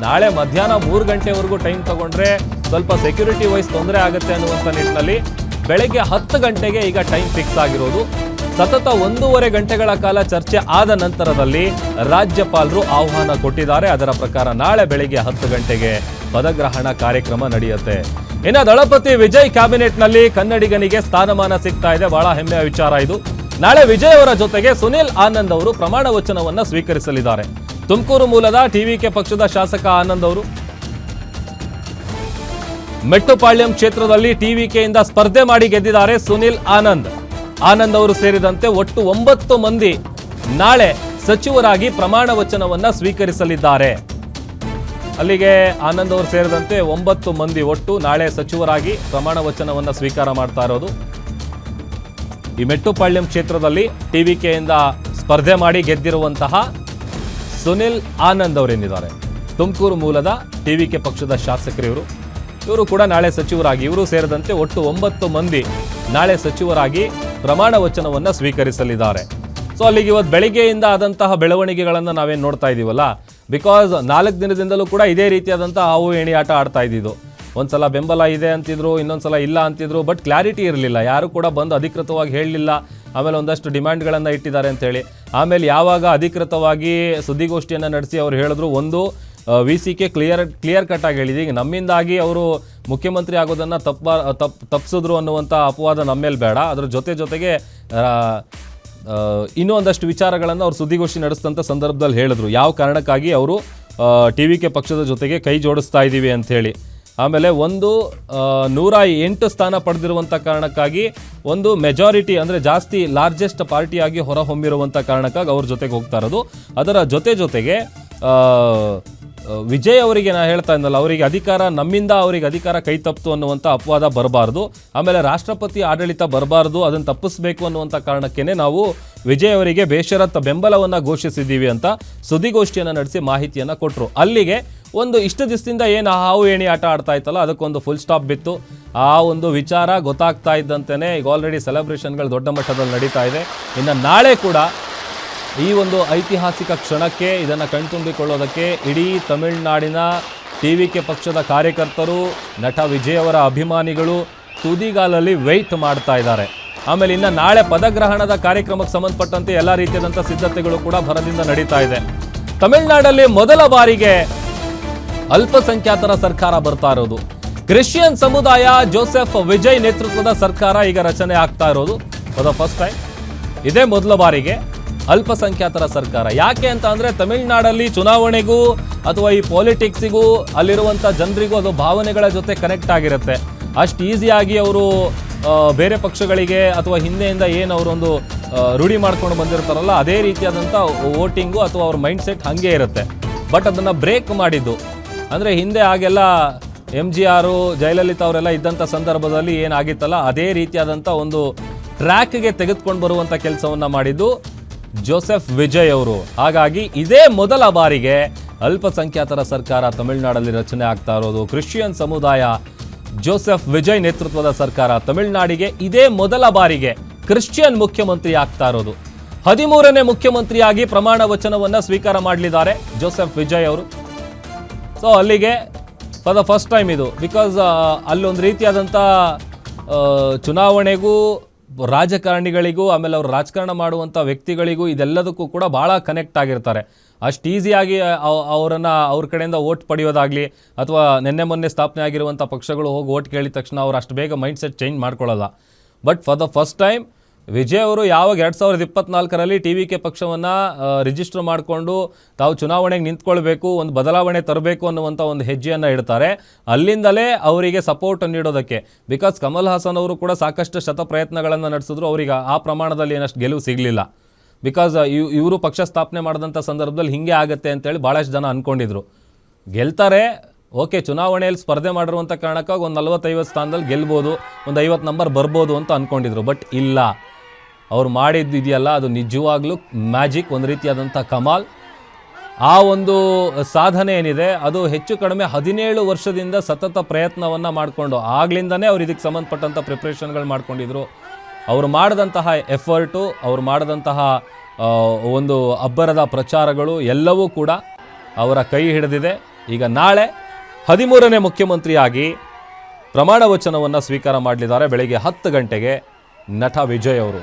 ನಾಳೆ ಮಧ್ಯಾಹ್ನ 3 ಗಂಟೆವರೆಗೂ ಟೈಮ್ ತಗೊಂಡ್ರೆ ಸ್ವಲ್ಪ ಸೆಕ್ಯೂರಿಟಿ ವೈಸ್ ತೊಂದರೆ ಆಗುತ್ತೆ ಅನ್ನುವಂಥ ನಿಟ್ಟಿನಲ್ಲಿ ಬೆಳಗ್ಗೆ 10 ಗಂಟೆಗೆ ಈಗ ಟೈಮ್ ಫಿಕ್ಸ್ ಆಗಿರೋದು. ಸತತ 1.5 ಗಂಟೆಗಳ ಕಾಲ ಚರ್ಚೆ ಆದ ನಂತರದಲ್ಲಿ ರಾಜ್ಯಪಾಲರು ಆಹ್ವಾನ ಕೊಟ್ಟಿದ್ದಾರೆ. ಅದರ ಪ್ರಕಾರ ನಾಳೆ ಬೆಳಗ್ಗೆ 10 ಗಂಟೆಗೆ ಪದಗ್ರಹಣ ಕಾರ್ಯಕ್ರಮ ನಡೆಯುತ್ತೆ. ಇನ್ನು ದಳಪತಿ ವಿಜಯ್ ಕ್ಯಾಬಿನೆಟ್ನಲ್ಲಿ ಕನ್ನಡಿಗನಿಗೆ ಸ್ಥಾನಮಾನ ಸಿಗ್ತಾ ಇದೆ. ಬಹಳ ಹೆಮ್ಮೆಯ ವಿಚಾರ ಇದು. ನಾಳೆ ವಿಜಯ್ ಅವರ ಜೊತೆಗೆ ಸುನಿಲ್ ಆನಂದ್ ಅವರು ಪ್ರಮಾಣ ವಚನವನ್ನ ಸ್ವೀಕರಿಸಲಿದ್ದಾರೆ. ತುಮಕೂರು ಮೂಲದ ಟಿವಿಕೆ ಪಕ್ಷದ ಶಾಸಕ ಆನಂದ್ ಅವರು ಮೆಟ್ಟುಪಾಳ್ಯಂ ಕ್ಷೇತ್ರದಲ್ಲಿ ಟಿವಿಕೆಯಿಂದ ಸ್ಪರ್ಧೆ ಮಾಡಿ ಗೆದ್ದಿದ್ದಾರೆ. ಸುನಿಲ್ ಆನಂದ್ ಅವರು ಸೇರಿದಂತೆ ಒಟ್ಟು 9 ಮಂದಿ ನಾಳೆ ಸಚಿವರಾಗಿ ಪ್ರಮಾಣ ವಚನವನ್ನ ಸ್ವೀಕರಿಸಲಿದ್ದಾರೆ. ಅಲ್ಲಿಗೆ ಆನಂದ್ ಅವರು ಸೇರಿದಂತೆ 9 ಮಂದಿ ಒಟ್ಟು ನಾಳೆ ಸಚಿವರಾಗಿ ಪ್ರಮಾಣ ವಚನವನ್ನ ಸ್ವೀಕಾರ ಮಾಡ್ತಾ ಇರೋದು. ಈ ಮೆಟ್ಟುಪಾಳ್ಯಂ ಕ್ಷೇತ್ರದಲ್ಲಿ ಟಿವಿಕೆಯಿಂದ ಸ್ಪರ್ಧೆ ಮಾಡಿ ಗೆದ್ದಿರುವಂತಹ ಸುನಿಲ್ ಆನಂದ್ ಅವರೇನಿದ್ದಾರೆ, ತುಮಕೂರು ಮೂಲದ ಟಿವಿಕೆ ಪಕ್ಷದ ಶಾಸಕರು ಇವರು ಕೂಡ ನಾಳೆ ಸಚಿವರಾಗಿ, ಇವರು ಸೇರಿದಂತೆ ಒಟ್ಟು 9 ಮಂದಿ ನಾಳೆ ಸಚಿವರಾಗಿ ಪ್ರಮಾಣ ವಚನವನ್ನ ಸ್ವೀಕರಿಸಲಿದ್ದಾರೆ. ಸೊ ಅಲ್ಲಿಗೆ ಇವತ್ತು ಬೆಳಿಗ್ಗೆಯಿಂದ ಆದಂತಹ ಬೆಳವಣಿಗೆಗಳನ್ನು ನಾವೇನು ನೋಡ್ತಾ ಇದ್ದೀವಲ್ಲ, ಬಿಕಾಸ್ 4 ದಿನದಿಂದಲೂ ಕೂಡ ಇದೇ ರೀತಿಯಾದಂತಹ ಹಾವು ಏಣಿ ಆಟ ಆಡ್ತಾ ಇದ್ದಿದ್ದು. ಒಂದ್ಸಲ ಬೆಂಬಲ ಇದೆ ಅಂತಿದ್ರು, ಇನ್ನೊಂದ್ಸಲ ಇಲ್ಲ ಅಂತಿದ್ರು, ಬಟ್ ಕ್ಲಾರಿಟಿ ಇರಲಿಲ್ಲ. ಯಾರು ಕೂಡ ಬಂದು ಅಧಿಕೃತವಾಗಿ ಹೇಳಲಿಲ್ಲ. ಆಮೇಲೆ ಒಂದಷ್ಟು ಡಿಮ್ಯಾಂಡ್ಗಳನ್ನು ಇಟ್ಟಿದ್ದಾರೆ ಅಂತೇಳಿ. ಆಮೇಲೆ ಯಾವಾಗ ಅಧಿಕೃತವಾಗಿ ಸುದ್ದಿಗೋಷ್ಠಿಯನ್ನು ನಡೆಸಿ ಅವ್ರು ಹೇಳಿದ್ರು, ಒಂದು VCK ಕ್ಲಿಯರ್ ಕಟ್ ಆಗಿ ಹೇಳಿದೆ, ಈಗ ನಮ್ಮಿಂದಾಗಿ ಅವರು ಮುಖ್ಯಮಂತ್ರಿ ಆಗೋದನ್ನು ತಪ್ಪಿಸಿದ್ರು ಅನ್ನುವಂಥ ಅಪವಾದ ನಮ್ಮ ಮೇಲೆ ಬೇಡ. ಅದರ ಜೊತೆಗೆ ಇನ್ನೂ ಒಂದಷ್ಟು ವಿಚಾರಗಳನ್ನು ಅವ್ರು ಸುದ್ದಿಗೋಷ್ಠಿ ನಡೆಸಿದಂಥ ಸಂದರ್ಭದಲ್ಲಿ ಹೇಳಿದ್ರು, ಯಾವ ಕಾರಣಕ್ಕಾಗಿ ಅವರು TVK ಪಕ್ಷದ ಜೊತೆಗೆ ಕೈ ಜೋಡಿಸ್ತಾ ಇದ್ದೀವಿ ಅಂಥೇಳಿ. ಆಮೇಲೆ 108 ಸ್ಥಾನ ಪಡೆದಿರುವಂಥ ಕಾರಣಕ್ಕಾಗಿ ಒಂದು ಮೆಜಾರಿಟಿ ಅಂದರೆ ಜಾಸ್ತಿ ಲಾರ್ಜೆಸ್ಟ್ ಪಾರ್ಟಿಯಾಗಿ ಹೊರಹೊಮ್ಮಿರುವಂಥ ಕಾರಣಕ್ಕಾಗಿ ಅವ್ರ ಜೊತೆಗೆ ಹೋಗ್ತಾ ಇರೋದು. ಅದರ ಜೊತೆಗೆ ವಿಜಯ್ ಅವರಿಗೆ ನಾನು ಹೇಳ್ತಾ ಇದ್ದಲ್ಲ, ಅವರಿಗೆ ಅಧಿಕಾರ ನಮ್ಮಿಂದ ಅವರಿಗೆ ಅಧಿಕಾರ ಕೈ ತಪ್ಪಿತು ಅನ್ನುವಂಥ ಅಪವಾದ ಬರಬಾರ್ದು. ಆಮೇಲೆ ರಾಷ್ಟ್ರಪತಿ ಆಡಳಿತ ಬರಬಾರ್ದು, ಅದನ್ನು ತಪ್ಪಿಸಬೇಕು ಅನ್ನುವಂಥ ಕಾರಣಕ್ಕೇ ನಾವು ವಿಜಯ್ ಅವರಿಗೆ ಬೇಷರತ್ ಬೆಂಬಲವನ್ನು ಘೋಷಿಸಿದ್ದೀವಿ ಅಂತ ಸುದ್ದಿಗೋಷ್ಠಿಯನ್ನು ನಡೆಸಿ ಮಾಹಿತಿಯನ್ನು ಕೊಟ್ಟರು. ಅಲ್ಲಿಗೆ ಒಂದು ಇಷ್ಟು ದಿವಸದಿಂದ ಏನು ಹಾವು ಏಣಿ ಆಟ ಆಡ್ತಾ ಇತ್ತಲ್ಲ, ಅದಕ್ಕೊಂದು ಫುಲ್ ಸ್ಟಾಪ್ ಬಿತ್ತು. ಆ ಒಂದು ವಿಚಾರ ಗೊತ್ತಾಗ್ತಾ ಇದ್ದಂತೆಯೇ ಈಗ ಆಲ್ರೆಡಿ ಸೆಲೆಬ್ರೇಷನ್ಗಳು ದೊಡ್ಡ ಮಟ್ಟದಲ್ಲಿ ನಡೀತಾ ಇದೆ. ಇನ್ನು ನಾಳೆ ಕೂಡ ಈ ಒಂದು ಐತಿಹಾಸಿಕ ಕ್ಷಣಕ್ಕೆ ಇದನ್ನು ಕಣ್ತುಂಬಿಕೊಳ್ಳೋದಕ್ಕೆ ಇಡೀ ತಮಿಳುನಾಡಿನ TVK ಪಕ್ಷದ ಕಾರ್ಯಕರ್ತರು, ನಟ ವಿಜಯ್ ಅವರ ಅಭಿಮಾನಿಗಳು ತುದಿಗಾಲಲ್ಲಿ ವೆಯ್ಟ್ ಮಾಡ್ತಾ ಇದ್ದಾರೆ. ಆಮೇಲೆ ಇನ್ನು ನಾಳೆ ಪದಗ್ರಹಣದ ಕಾರ್ಯಕ್ರಮಕ್ಕೆ ಸಂಬಂಧಪಟ್ಟಂತೆ ಎಲ್ಲ ರೀತಿಯಾದಂಥ ಸಿದ್ಧತೆಗಳು ಕೂಡ ಭರದಿಂದ ನಡೀತಾ ಇದೆ. ತಮಿಳುನಾಡಲ್ಲಿ ಮೊದಲ ಬಾರಿಗೆ ಅಲ್ಪಸಂಖ್ಯಾತರ ಸರ್ಕಾರ ಬರ್ತಾ ಇರೋದು. ಕ್ರಿಶ್ಚಿಯನ್ ಸಮುದಾಯ ಜೋಸೆಫ್ ವಿಜಯ್ ನೇತೃತ್ವದ ಸರ್ಕಾರ ಈಗ ರಚನೆ ಆಗ್ತಾ ಇರೋದು ಫಾರ್ ದ ಫಸ್ಟ್ ಟೈಮ್. ಇದೇ ಮೊದಲ ಬಾರಿಗೆ ಅಲ್ಪಸಂಖ್ಯಾತರ ಸರ್ಕಾರ. ಯಾಕೆ ಅಂತ ಅಂದರೆ ತಮಿಳುನಾಡಲ್ಲಿ ಚುನಾವಣೆಗೂ ಅಥವಾ ಈ ಪಾಲಿಟಿಕ್ಸಿಗೂ ಅಲ್ಲಿರುವಂಥ ಜನರಿಗೂ ಅದು ಭಾವನೆಗಳ ಜೊತೆ ಕನೆಕ್ಟ್ ಆಗಿರುತ್ತೆ. ಅಷ್ಟು ಈಸಿಯಾಗಿ ಅವರು ಬೇರೆ ಪಕ್ಷಗಳಿಗೆ ಅಥವಾ ಹಿಂದೆಯಿಂದ ಏನು ಅವರೊಂದು ರೂಢಿ ಮಾಡ್ಕೊಂಡು ಬಂದಿರ್ತಾರಲ್ಲ, ಅದೇ ರೀತಿಯಾದಂಥ ವೋಟಿಂಗು ಅಥವಾ ಅವ್ರ ಮೈಂಡ್ ಸೆಟ್ ಹಾಗೆ ಇರುತ್ತೆ. ಬಟ್ ಅದನ್ನು ಬ್ರೇಕ್ ಮಾಡಿದ್ದು ಅಂದರೆ ಹಿಂದೆ ಆಗೆಲ್ಲ MGR, ಜಯಲಲಿತಾ ಅವರೆಲ್ಲ ಇದ್ದಂಥ ಸಂದರ್ಭದಲ್ಲಿ ಏನಾಗಿತ್ತಲ್ಲ, ಅದೇ ರೀತಿಯಾದಂಥ ಒಂದು ಟ್ರ್ಯಾಕ್ಗೆ ತೆಗೆದುಕೊಂಡು ಬರುವಂಥ ಕೆಲಸವನ್ನು ಮಾಡಿದ್ದು ಜೋಸೆಫ್ ವಿಜಯ್ ಅವರು. ಹಾಗಾಗಿ ಇದೇ ಮೊದಲ ಬಾರಿಗೆ ಅಲ್ಪಸಂಖ್ಯಾತರ ಸರ್ಕಾರ ತಮಿಳುನಾಡಲ್ಲಿ ರಚನೆ ಆಗ್ತಾ ಇರೋದು. ಕ್ರಿಶ್ಚಿಯನ್ ಸಮುದಾಯ ಜೋಸೆಫ್ ವಿಜಯ್ ನೇತೃತ್ವದ ಸರ್ಕಾರ ತಮಿಳುನಾಡಿಗೆ ಇದೇ ಮೊದಲ ಬಾರಿಗೆ ಕ್ರಿಶ್ಚಿಯನ್ ಮುಖ್ಯಮಂತ್ರಿ ಆಗ್ತಾ ಇರೋದು. 13ನೇ ಮುಖ್ಯಮಂತ್ರಿಯಾಗಿ ಪ್ರಮಾಣ ವಚನವನ್ನು ಸ್ವೀಕಾರ ಮಾಡಲಿದ್ದಾರೆ ಜೋಸೆಫ್ ವಿಜಯ್ ಅವರು. ಸೊ ಅಲ್ಲಿಗೆ ಫಾರ್ ದ ಫಸ್ಟ್ ಟೈಮ್ ಇದು. ಬಿಕಾಸ್ ಅಲ್ಲೊಂದು ರೀತಿಯಾದಂಥ ಚುನಾವಣೆಗೂ ರಾಜಕಾರಣಿಗಳಿಗೂ ಆಮೇಲೆ ಅವರು ರಾಜಕಾರಣ ಮಾಡುವಂಥ ವ್ಯಕ್ತಿಗಳಿಗೂ ಇದೆಲ್ಲದಕ್ಕೂ ಕೂಡ ಭಾಳ ಕನೆಕ್ಟ್ ಆಗಿರ್ತಾರೆ. ಅಷ್ಟು ಈಸಿಯಾಗಿ ಅವ್ರ ಕಡೆಯಿಂದ ಓಟ್ ಪಡೆಯೋದಾಗಲಿ ಅಥವಾ ಮೊನ್ನೆ ಸ್ಥಾಪನೆ ಆಗಿರುವಂಥ ಪಕ್ಷಗಳು ಹೋಗಿ ಓಟ್ ಕೇಳಿದ ತಕ್ಷಣ ಅವ್ರು ಅಷ್ಟು ಬೇಗ ಮೈಂಡ್ ಸೆಟ್ ಚೇಂಜ್ ಮಾಡ್ಕೊಳ್ಳಲ್ಲ. But for the first time Vijay ಅವರು ಯಾವಾಗ 2024ರಲ್ಲಿ TVK ಪಕ್ಷವನ್ನು ರಿಜಿಸ್ಟರ್ ಮಾಡಿಕೊಂಡು ತಾವು ಚುನಾವಣೆಗೆ ನಿಂತ್ಕೊಳ್ಬೇಕು, ಒಂದು ಬದಲಾವಣೆ ತರಬೇಕು ಅನ್ನುವಂಥ ಒಂದು ಹೆಜ್ಜೆಯನ್ನು ಇಡ್ತಾರೆ. ಅಲ್ಲಿಂದಲೇ ಅವರಿಗೆ ಸಪೋರ್ಟ್ ನೀಡೋದಕ್ಕೆ, ಬಿಕಾಸ್ ಕಮಲ್ ಹಾಸನ್ ಅವರು ಕೂಡ ಸಾಕಷ್ಟು ಪ್ರಯತ್ನಗಳನ್ನು ನಡೆಸಿದ್ರು, ಅವರಿಗೆ ಆ ಪ್ರಮಾಣದಲ್ಲಿ ಏನಷ್ಟು ಗೆಲುವು ಸಿಗಲಿಲ್ಲ. ಬಿಕಾಸ್ ಇವರು ಪಕ್ಷ ಸ್ಥಾಪನೆ ಮಾಡಿದಂಥ ಸಂದರ್ಭದಲ್ಲಿ ಹಿಂಗೆ ಆಗುತ್ತೆ ಅಂತೇಳಿ ಭಾಳಷ್ಟು ಜನ ಅಂದ್ಕೊಂಡಿದ್ರು. ಗೆಲ್ತಾರೆ, ಓಕೆ, ಚುನಾವಣೆಯಲ್ಲಿ ಸ್ಪರ್ಧೆ ಮಾಡಿರುವಂಥ ಕಾರಣಕ್ಕಾಗಿ ಒಂದು 40-50 ಸ್ಥಾನದಲ್ಲಿ ಗೆಲ್ಬೋದು, ಒಂದು 50 ನಂಬರ್ ಬರ್ಬೋದು ಅಂತ ಅಂದ್ಕೊಂಡಿದ್ರು. ಬಟ್ ಇಲ್ಲ, ಅವ್ರು ಮಾಡಿದ್ದು ಇದೆಯಲ್ಲ, ಅದು ನಿಜವಾಗ್ಲೂ ಮ್ಯಾಜಿಕ್, ಒಂದು ರೀತಿಯಾದಂಥ ಕಮಾಲ್. ಆ ಒಂದು ಸಾಧನೆ ಏನಿದೆ ಅದು ಹೆಚ್ಚು ಕಡಿಮೆ 17 ವರ್ಷದಿಂದ ಸತತ ಪ್ರಯತ್ನವನ್ನು ಮಾಡಿಕೊಂಡು, ಆಗ್ಲಿಂದನೇ ಅವ್ರು ಇದಕ್ಕೆ ಸಂಬಂಧಪಟ್ಟಂಥ ಪ್ರಿಪ್ರೇಷನ್ಗಳು ಮಾಡ್ಕೊಂಡಿದ್ರು. ಅವರು ಮಾಡಿದಂತಹ ಎಫರ್ಟು, ಅವರು ಮಾಡಿದಂತಹ ಒಂದು ಅಬ್ಬರದ ಪ್ರಚಾರಗಳು ಎಲ್ಲವೂ ಕೂಡ ಅವರ ಕೈ ಹಿಡಿದಿದೆ. ಈಗ ನಾಳೆ 13ನೇ ಮುಖ್ಯಮಂತ್ರಿಯಾಗಿ ಪ್ರಮಾಣ ವಚನವನ್ನು ಸ್ವೀಕಾರ ಮಾಡಲಿದ್ದಾರೆ ಬೆಳಗ್ಗೆ 10 ಗಂಟೆಗೆ ನಟ ವಿಜಯ್ ಅವರು.